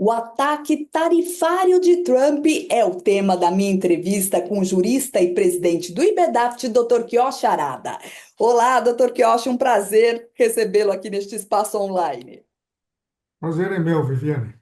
O ataque tarifário de Trump é o tema da minha entrevista com o jurista e presidente do IBEDAFT, Dr. Kiyoshi Arada. Olá, Dr. Kiyoshi, um prazer recebê-lo aqui neste espaço online. Prazer é meu, Viviane.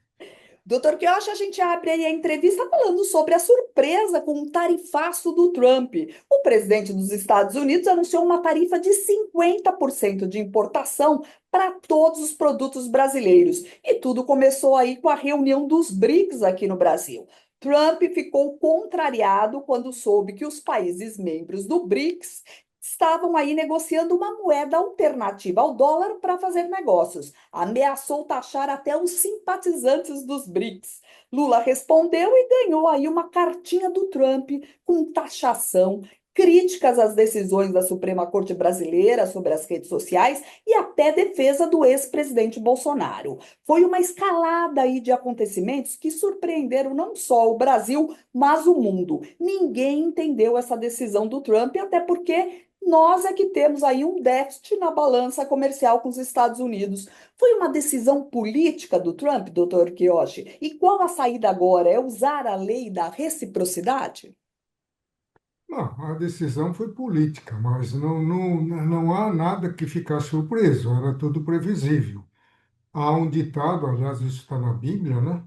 Dr. Kiyoshi, a gente abre aí a entrevista falando sobre a surpresa com o tarifaço do Trump. O presidente dos Estados Unidos anunciou uma tarifa de 50% de importação para todos os produtos brasileiros. E tudo começou aí com a reunião dos BRICS aqui no Brasil. Trump ficou contrariado quando soube que os países membros do BRICS estavam aí negociando uma moeda alternativa ao dólar para fazer negócios. Ameaçou taxar até os simpatizantes dos BRICS. Lula respondeu e ganhou aí uma cartinha do Trump com taxação, críticas às decisões da Suprema Corte Brasileira sobre as redes sociais e até defesa do ex-presidente Bolsonaro. Foi uma escalada aí de acontecimentos que surpreenderam não só o Brasil, mas o mundo. Ninguém entendeu essa decisão do Trump, até porque nós é que temos aí um déficit na balança comercial com os Estados Unidos. Foi uma decisão política do Trump, doutor Kiyoshi? E qual a saída agora? É usar a lei da reciprocidade? Não, a decisão foi política, mas não há nada que ficar surpreso, era tudo previsível. Há um ditado, aliás, isso está na Bíblia, né?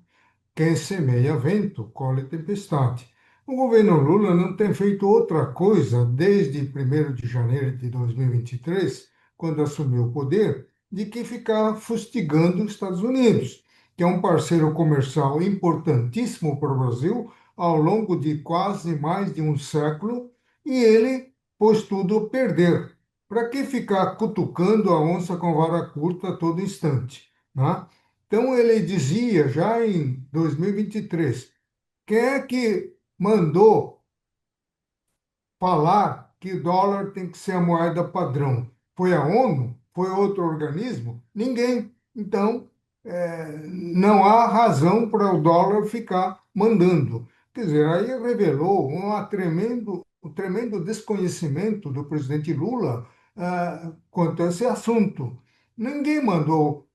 Quem semeia vento, colhe tempestade. O governo Lula não tem feito outra coisa desde 1º de janeiro de 2023, quando assumiu o poder, de que ficar fustigando os Estados Unidos, que é um parceiro comercial importantíssimo para o Brasil ao longo de quase mais de um século, e ele pôs tudo a perder. Para que ficar cutucando a onça com vara curta a todo instante, né? Então, ele dizia já em 2023, quem é que mandou falar que o dólar tem que ser a moeda padrão? Foi a ONU? Foi outro organismo? Ninguém. Então, não há razão para o dólar ficar mandando. Quer dizer, aí revelou um tremendo desconhecimento do presidente Lula quanto a esse assunto. Ninguém mandou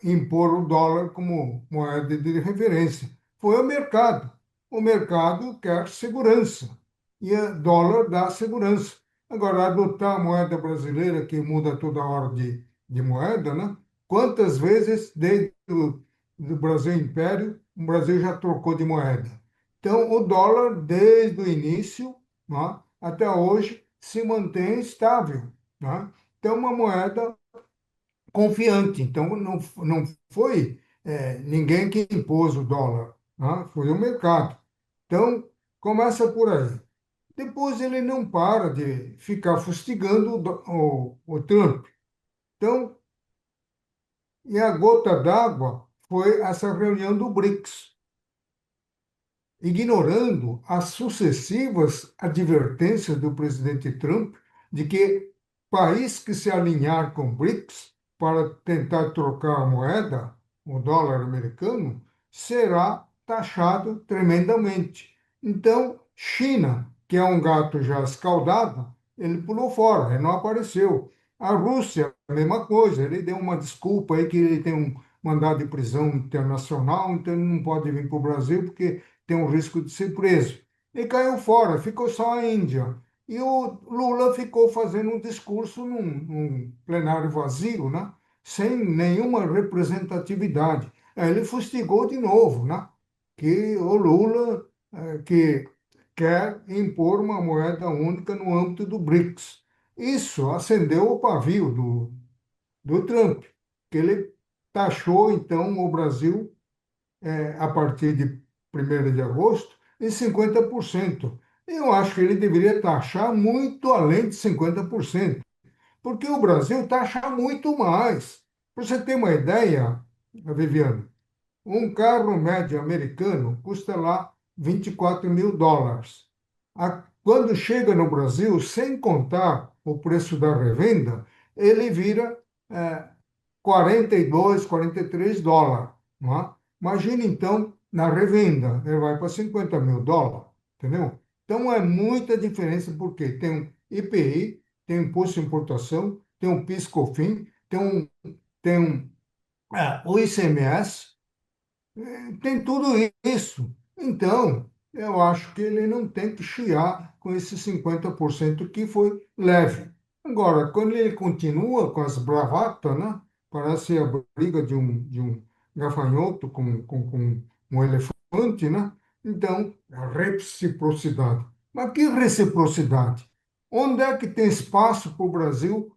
impor o dólar como moeda de referência. Foi o mercado. O mercado quer segurança e o dólar dá segurança. Agora, adotar a moeda brasileira, que muda toda hora de moeda, né? Quantas vezes, desde do Brasil Império, o Brasil já trocou de moeda? Então, o dólar, desde o início, né, até hoje, se mantém estável, né? Então, uma moeda confiante. Então, não foi ninguém que impôs o dólar, né? Foi o mercado. Então, começa por aí. Depois ele não para de ficar fustigando o Trump. Então, e a gota d'água foi essa reunião do BRICS, ignorando as sucessivas advertências do presidente Trump de que país que se alinhar com o BRICS para tentar trocar a moeda, o dólar americano, será taxado tremendamente. Então, China, que é um gato já escaldado, ele pulou fora, ele não apareceu. A Rússia, a mesma coisa, ele deu uma desculpa aí que ele tem um mandado de prisão internacional, então ele não pode vir para o Brasil porque tem um risco de ser preso. E caiu fora, ficou só a Índia. E o Lula ficou fazendo um discurso num plenário vazio, né? Sem nenhuma representatividade. Aí ele fustigou de novo, né? Que o Lula que quer impor uma moeda única no âmbito do BRICS. Isso acendeu o pavio do Trump, que ele taxou, então, o Brasil a partir de 1º de agosto, em 50%. Eu acho que ele deveria taxar muito além de 50%, porque o Brasil taxa muito mais. Para você ter uma ideia, Viviane, um carro médio americano custa lá US$ 24.000. Quando chega no Brasil, sem contar o preço da revenda, ele vira 42, US$ 43, não é? Imagina então na revenda, ele vai para US$ 50.000, entendeu? Então é muita diferença porque tem um IPI, tem um imposto de importação, tem um PIS/COFINS, tem o ICMS, Tem tudo isso. Então, eu acho que ele não tem que chiar com esses 50% que foi leve. Agora, quando ele continua com as bravatas, né? Parece a briga de um gafanhoto com um elefante, né? Então, a reciprocidade. Mas que reciprocidade? Onde é que tem espaço para o Brasil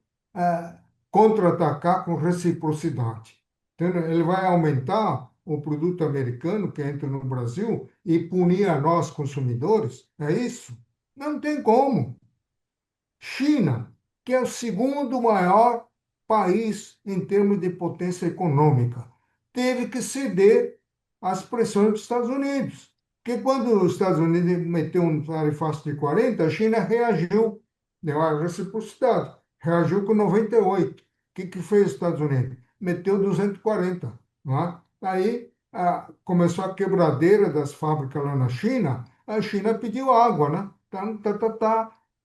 contra-atacar com reciprocidade? Entendeu? Ele vai aumentar o produto americano que entra no Brasil e punir a nós consumidores? É isso? Não tem como. China, que é o segundo maior país em termos de potência econômica, teve que ceder às pressões dos Estados Unidos. Porque quando os Estados Unidos meteu um tarifaço de 40, a China reagiu, deu a reciprocidade, reagiu com 98. O que fez os Estados Unidos? Meteu 240, não é? Aí começou a quebradeira das fábricas lá na China, a China pediu água, né? Tá.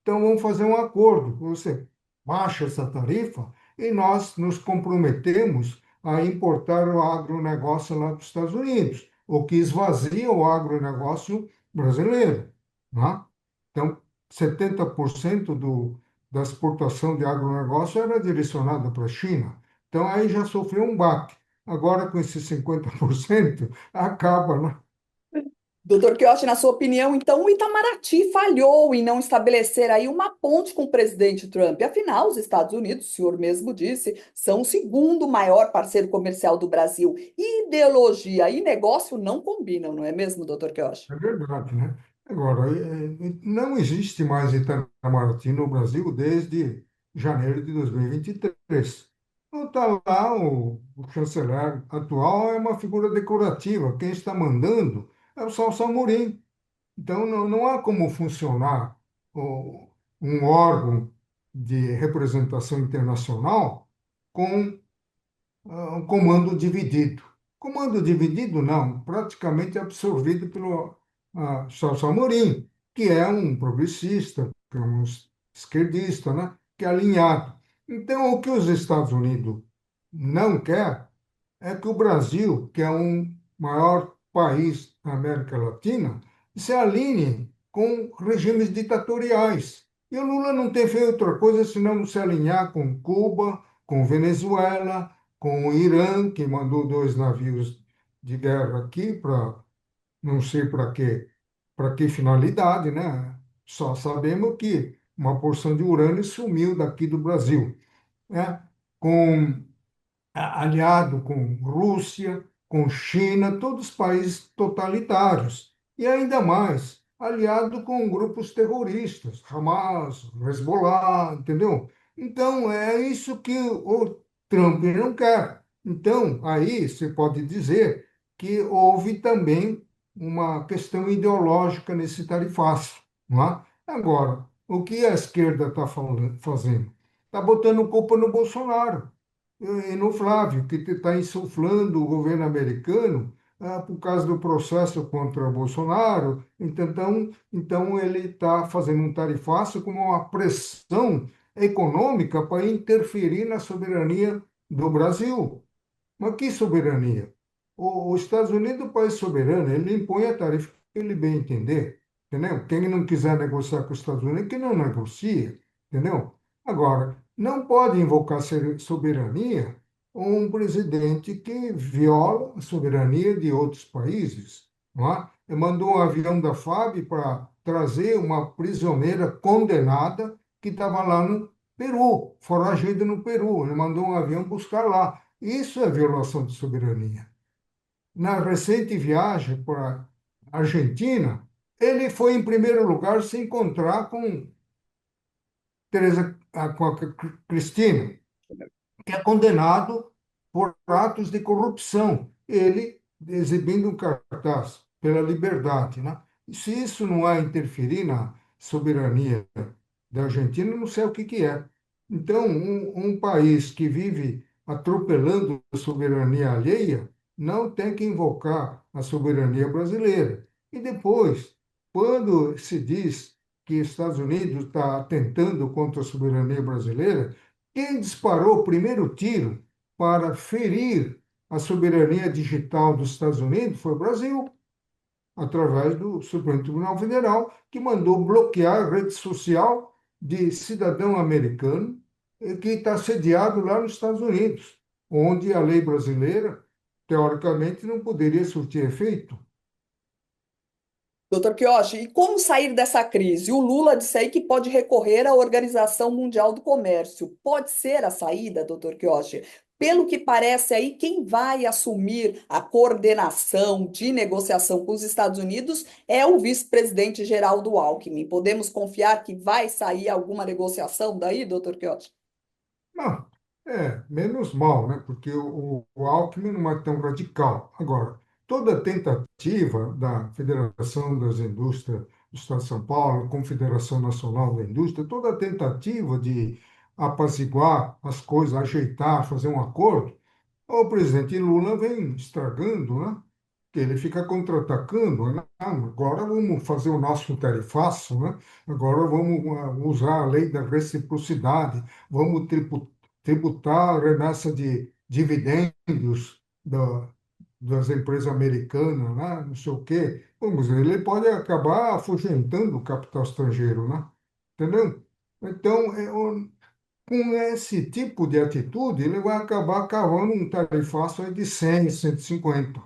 Então, vamos fazer um acordo. Você baixa essa tarifa e nós nos comprometemos a importar o agronegócio lá dos Estados Unidos, o que esvazia o agronegócio brasileiro. Né? Então, 70% da exportação de agronegócio era direcionada para a China. Então, aí já sofreu um baque. Agora, com esses 50%, acaba, né? Doutor Quiochi, na sua opinião, então o Itamaraty falhou em não estabelecer aí uma ponte com o presidente Trump. Afinal, os Estados Unidos, o senhor mesmo disse, são o segundo maior parceiro comercial do Brasil. Ideologia e negócio não combinam, não é mesmo, doutor Quiochi? É verdade, né? Agora, não existe mais Itamaraty no Brasil desde janeiro de 2023. Então, está lá o chanceler atual é uma figura decorativa. Quem está mandando é o Celso Amorim. Então, não há como funcionar o- um órgão de representação internacional com um comando dividido. Comando dividido, não, praticamente absorvido pelo Celso Amorim, que é um progressista, que é um esquerdista, né? Que é alinhado. Então, o que os Estados Unidos não quer é que o Brasil, que é um maior país da América Latina, se alinhe com regimes ditatoriais. E o Lula não tem feito outra coisa senão se alinhar com Cuba, com Venezuela, com o Irã, que mandou 2 navios de guerra aqui para não sei para que finalidade, né? Só sabemos que uma porção de urânio sumiu daqui do Brasil, né? Com aliado com Rússia, com China, todos países totalitários. E ainda mais, aliado com grupos terroristas, Hamas, Hezbollah, entendeu? Então, é isso que o Trump não quer. Então, aí você pode dizer que houve também uma questão ideológica nesse tarifaço, não é? Agora, o que a esquerda está fazendo? Está botando culpa no Bolsonaro e no Flávio, que está insuflando o governo americano por causa do processo contra Bolsonaro. Então ele está fazendo um tarifaço como uma pressão econômica para interferir na soberania do Brasil. Mas que soberania? Os Estados Unidos é um país soberano, ele impõe a tarifa que ele bem entender, entendeu? Quem não quiser negociar com os Estados Unidos, que não negocia, entendeu? Agora, não pode invocar soberania um presidente que viola a soberania de outros países, não é? Ele mandou um avião da FAB para trazer uma prisioneira condenada que estava lá no Peru, foragida no Peru. Ele mandou um avião buscar lá. Isso é violação de soberania. Na recente viagem para a Argentina, ele foi em primeiro lugar se encontrar com com a Cristina, que é condenado por atos de corrupção. Ele exibindo um cartaz pela liberdade, né? E se isso não é interferir na soberania da Argentina, não sei o que é. Então, um país que vive atropelando a soberania alheia não tem que invocar a soberania brasileira. E depois, quando se diz que os Estados Unidos está atentando contra a soberania brasileira, quem disparou o primeiro tiro para ferir a soberania digital dos Estados Unidos foi o Brasil, através do Supremo Tribunal Federal, que mandou bloquear a rede social de cidadão americano que está sediado lá nos Estados Unidos, onde a lei brasileira, teoricamente, não poderia surtir efeito. Doutor Quioche, e como sair dessa crise? O Lula disse aí que pode recorrer à Organização Mundial do Comércio. Pode ser a saída, doutor Quioche? Pelo que parece aí, quem vai assumir a coordenação de negociação com os Estados Unidos é o vice-presidente Geraldo Alckmin. Podemos confiar que vai sair alguma negociação daí, doutor Quioche? Não, menos mal, né? Porque o Alckmin não é tão radical. Agora, toda tentativa da Federação das Indústrias do Estado de São Paulo, Confederação Nacional da Indústria, toda tentativa de apaziguar as coisas, ajeitar, fazer um acordo, o presidente Lula vem estragando, né? Que ele fica contra-atacando, né? Ah, agora vamos fazer o nosso tarifaço, né? Agora vamos usar a lei da reciprocidade, vamos tributar a remessa de dividendos das empresas americanas, né? Não sei o quê. Vamos dizer, ele pode acabar afugentando o capital estrangeiro, né? Entendeu? Então, com esse tipo de atitude, ele vai acabar cavando um tarifaço aí de 100, 150.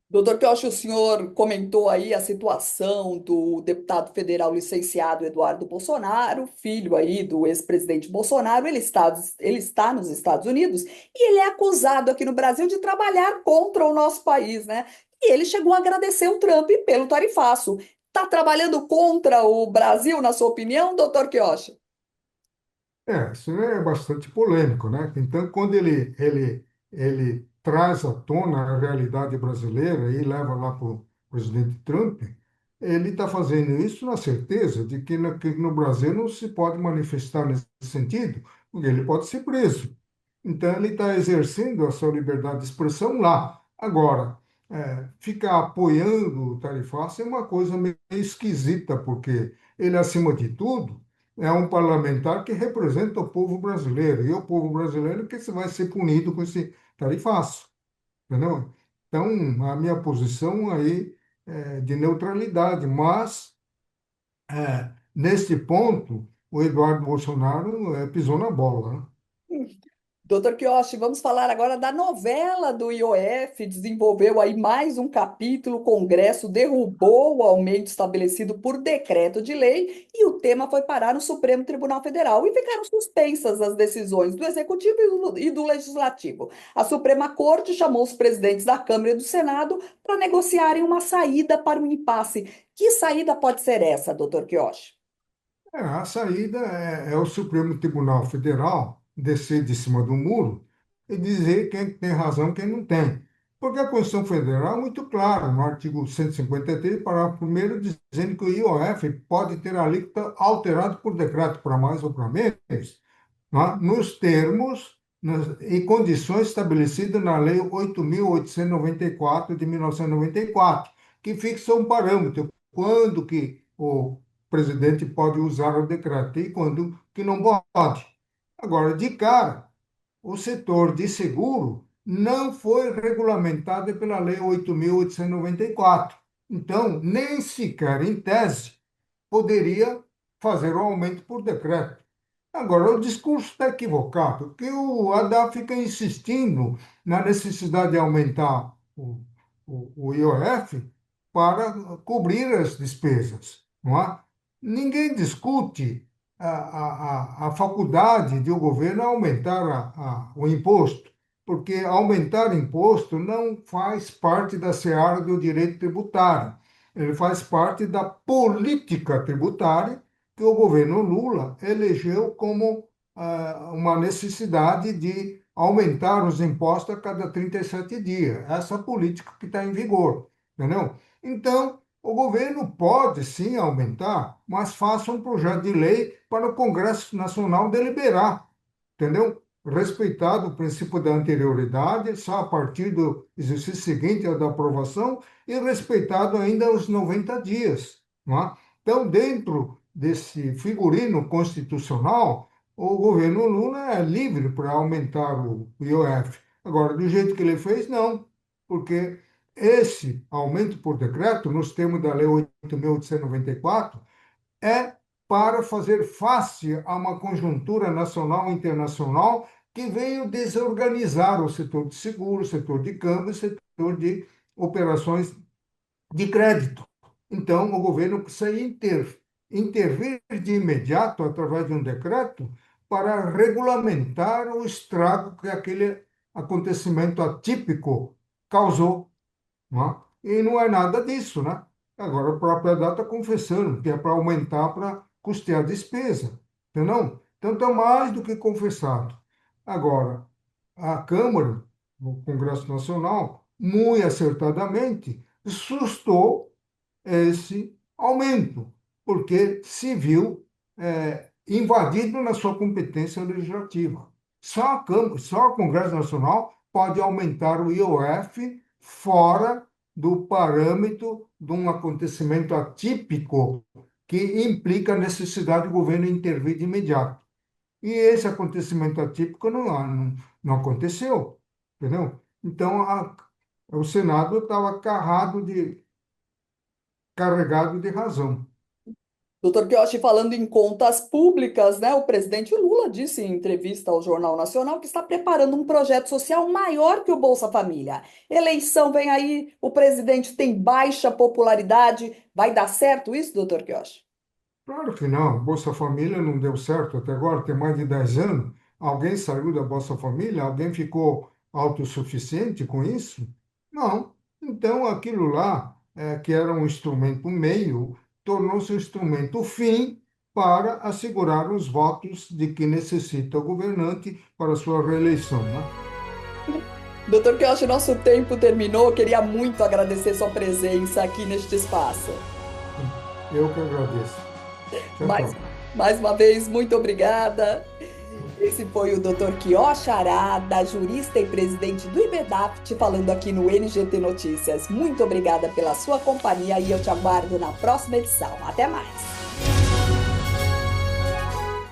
Doutor Pioche, o senhor comentou aí a situação do deputado federal licenciado Eduardo Bolsonaro, filho aí do ex-presidente Bolsonaro. Ele está nos Estados Unidos e ele é acusado aqui no Brasil de trabalhar contra o nosso país, né? E ele chegou a agradecer o Trump pelo tarifaço. Está trabalhando contra o Brasil, na sua opinião, doutor Pioche? Isso é bastante polêmico, né? Então, quando ele traz à tona a realidade brasileira e leva lá para o presidente Trump, ele está fazendo isso na certeza de que no Brasil não se pode manifestar nesse sentido, porque ele pode ser preso. Então, ele está exercendo a sua liberdade de expressão lá. Agora, ficar apoiando o tarifaço é uma coisa meio esquisita, porque ele, acima de tudo, é um parlamentar que representa o povo brasileiro, e o povo brasileiro que vai ser punido com esse tarifaço, entendeu? Então, a minha posição aí é de neutralidade, mas, neste ponto, o Eduardo Bolsonaro pisou na bola, né? Doutor Quioche, vamos falar agora da novela do IOF. Desenvolveu aí mais um capítulo. O Congresso derrubou o aumento estabelecido por decreto de lei e o tema foi parar no Supremo Tribunal Federal. E ficaram suspensas as decisões do Executivo e do Legislativo. A Suprema Corte chamou os presidentes da Câmara e do Senado para negociarem uma saída para o impasse. Que saída pode ser essa, doutor Quioche? A saída é o Supremo Tribunal Federal descer de cima do muro e dizer quem tem razão e quem não tem. Porque a Constituição Federal é muito clara, no artigo 153, parágrafo primeiro, dizendo que o IOF pode ter a alíquota alterada por decreto para mais ou para menos, né, nos termos e condições estabelecidas na Lei 8.894 de 1994, que fixa um parâmetro, quando que o presidente pode usar o decreto e quando que não pode. Agora, de cara, o setor de seguro não foi regulamentado pela Lei 8.894. Então, nem sequer em tese poderia fazer o aumento por decreto. Agora, o discurso está equivocado, porque o Haddad fica insistindo na necessidade de aumentar o IOF para cobrir as despesas, não é? Ninguém discute a faculdade de o governo aumentar o imposto, porque aumentar imposto não faz parte da seara do direito tributário, ele faz parte da política tributária que o governo Lula elegeu como uma necessidade de aumentar os impostos a cada 37 dias. Essa política que está em vigor, entendeu? Então, o governo pode sim aumentar, mas faça um projeto de lei para o Congresso Nacional deliberar, entendeu? Respeitado o princípio da anterioridade, só a partir do exercício seguinte à da aprovação, e respeitado ainda os 90 dias, não é? Então, dentro desse figurino constitucional, o governo Lula é livre para aumentar o IOF, Agora, do jeito que ele fez, não, porque esse aumento por decreto, nos termos da Lei 8.894, é para fazer face a uma conjuntura nacional e internacional que veio desorganizar o setor de seguro, o setor de câmbio, o setor de operações de crédito. Então, o governo precisa intervir de imediato, através de um decreto, para regulamentar o estrago que aquele acontecimento atípico causou, não é? E não é nada disso, né? Agora, a própria data confessando que é para aumentar, para custear a despesa, entendeu? Então, está mais do que confessado. Agora, a Câmara, o Congresso Nacional, muito acertadamente, sustou esse aumento, porque se viu invadido na sua competência legislativa. Só a Câmara, só o Congresso Nacional pode aumentar o IOF fora do parâmetro de um acontecimento atípico que implica a necessidade do governo intervir de imediato. E esse acontecimento atípico não aconteceu, entendeu? Então, o Senado estava carregado de razão. Doutor Quiochi, falando em contas públicas, né? O presidente Lula disse em entrevista ao Jornal Nacional que está preparando um projeto social maior que o Bolsa Família. Eleição vem aí, o presidente tem baixa popularidade. Vai dar certo isso, doutor Quiochi? Claro que não. Bolsa Família não deu certo até agora, tem mais de 10 anos. Alguém saiu da Bolsa Família? Alguém ficou autossuficiente com isso? Não. Então, aquilo lá, que era um instrumento meio, tornou-se um instrumento fim para assegurar os votos de que necessita o governante para sua reeleição, né? Doutor Quiochi, nosso tempo terminou. Queria muito agradecer sua presença aqui neste espaço. Eu que agradeço. Tchau, Mais, tchau. mais uma vez, muito obrigada. Esse foi o Dr. Quiochi Arada, jurista e presidente do IBEDAFT, falando aqui no NGT Notícias. Muito obrigada pela sua companhia e eu te aguardo na próxima edição. Até mais!